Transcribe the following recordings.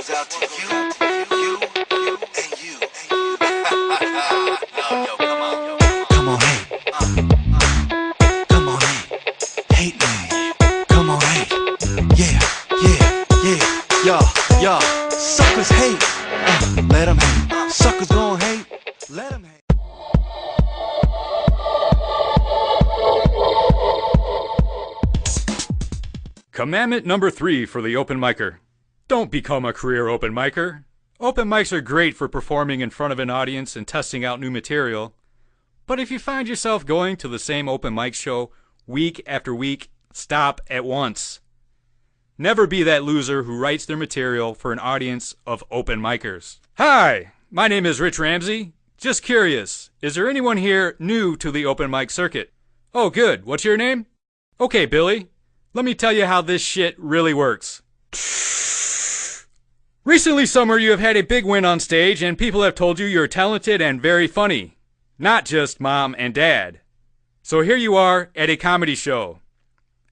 goes out to you, and you. Yo, come on. Come on, hate. Come on, hate me. Come on, hate. Yeah. Yo. Suckers hate. Let them hate. Suckers gon' hate. Let them hate. Commandment number 3 for the open micer. Don't become a career open micer. Open mics are great for performing in front of an audience and testing out new material. But if you find yourself going to the same open mic show week after week, stop at once. Never be that loser who writes their material for an audience of open micers. Hi, my name is Rich Ramsey. Just curious, is there anyone here new to the open mic circuit? Oh good, what's your name? Okay, Billy. Let me tell you how this shit really works. Recently, Summer, you have had a big win on stage and people have told you you're talented and very funny. Not just mom and dad. So here you are at a comedy show.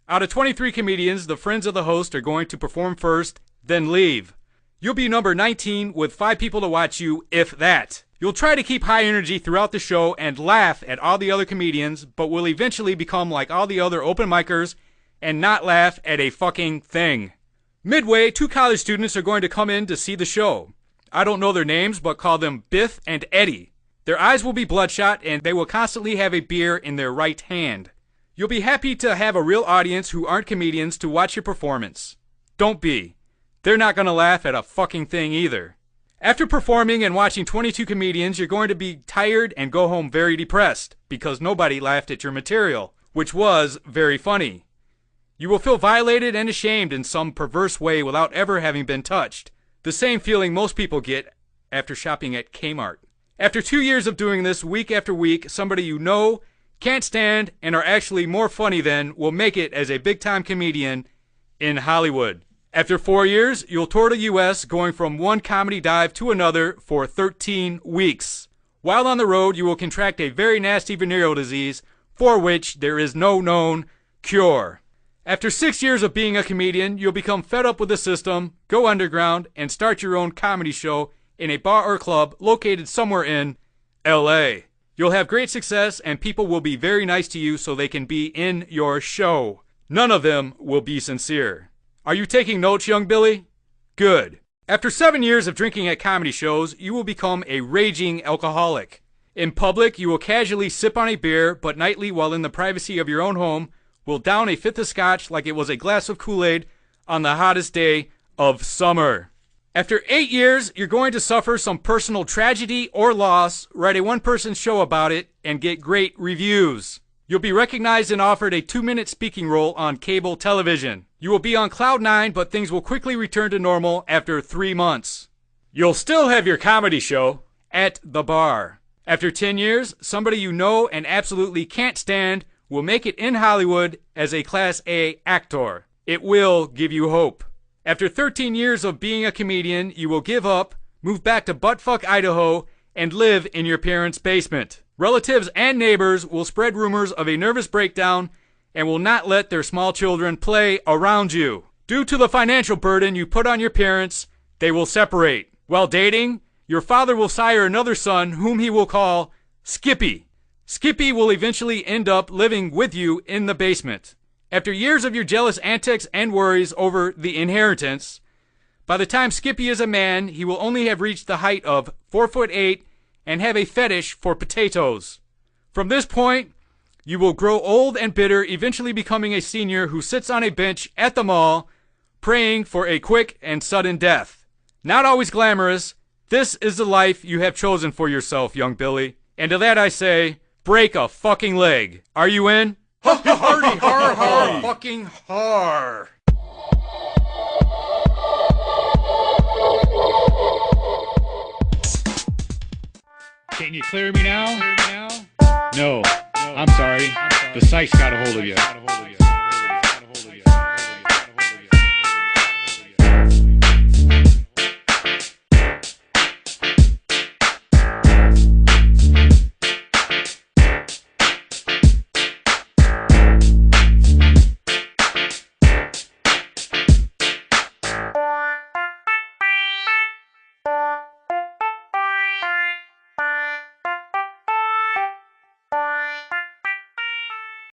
Out of 23 comedians, the friends of the host are going to perform first, then leave. You'll be number 19 with 5 people to watch you, if that. You'll try to keep high energy throughout the show and laugh at all the other comedians, but will eventually become like all the other open micers and not laugh at a fucking thing. Midway, 2 college students are going to come in to see the show. I don't know their names, but call them Biff and Eddie. Their eyes will be bloodshot and they will constantly have a beer in their right hand. You'll be happy to have a real audience who aren't comedians to watch your performance. Don't be. They're not gonna laugh at a fucking thing either. After performing and watching 22 comedians, you're going to be tired and go home very depressed because nobody laughed at your material, which was very funny. You will feel violated and ashamed in some perverse way without ever having been touched. The same feeling most people get after shopping at Kmart. After 2 years of doing this week after week, somebody you know, can't stand, and are actually more funny than will make it as a big-time comedian in Hollywood. After 4 years, you'll tour the US going from one comedy dive to another for 13 weeks. While on the road, you will contract a very nasty venereal disease for which there is no known cure. After 6 years of being a comedian, you'll become fed up with the system, go underground, and start your own comedy show in a bar or club located somewhere in LA. You'll have great success and people will be very nice to you so they can be in your show. None of them will be sincere. Are you taking notes, young Billy? Good. After 7 years of drinking at comedy shows, you will become a raging alcoholic. In public, you will casually sip on a beer, but nightly while in the privacy of your own home, will down a fifth of scotch like it was a glass of Kool-Aid on the hottest day of summer. After 8 years, you're going to suffer some personal tragedy or loss, write a one-person show about it, and get great reviews. You'll be recognized and offered a 2-minute speaking role on cable television. You will be on cloud 9, but things will quickly return to normal after 3 months. You'll still have your comedy show at the bar. After 10 years, somebody you know and absolutely can't stand will make it in Hollywood as a Class A actor. It will give you hope. After 13 years of being a comedian, you will give up, move back to buttfuck Idaho, and live in your parents' basement. Relatives and neighbors will spread rumors of a nervous breakdown and will not let their small children play around you. Due to the financial burden you put on your parents, they will separate. While dating, your father will sire another son whom he will call Skippy. Skippy will eventually end up living with you in the basement. After years of your jealous antics and worries over the inheritance, by the time Skippy is a man, he will only have reached the height of 4'8" and have a fetish for potatoes. From this point, you will grow old and bitter, eventually becoming a senior who sits on a bench at the mall, praying for a quick and sudden death. Not always glamorous, this is the life you have chosen for yourself, young Billy. And to that I say, break a fucking leg. Are you in? Hardy har har fucking har. Can you clear me now? No. I'm sorry. The psych's got a hold of you.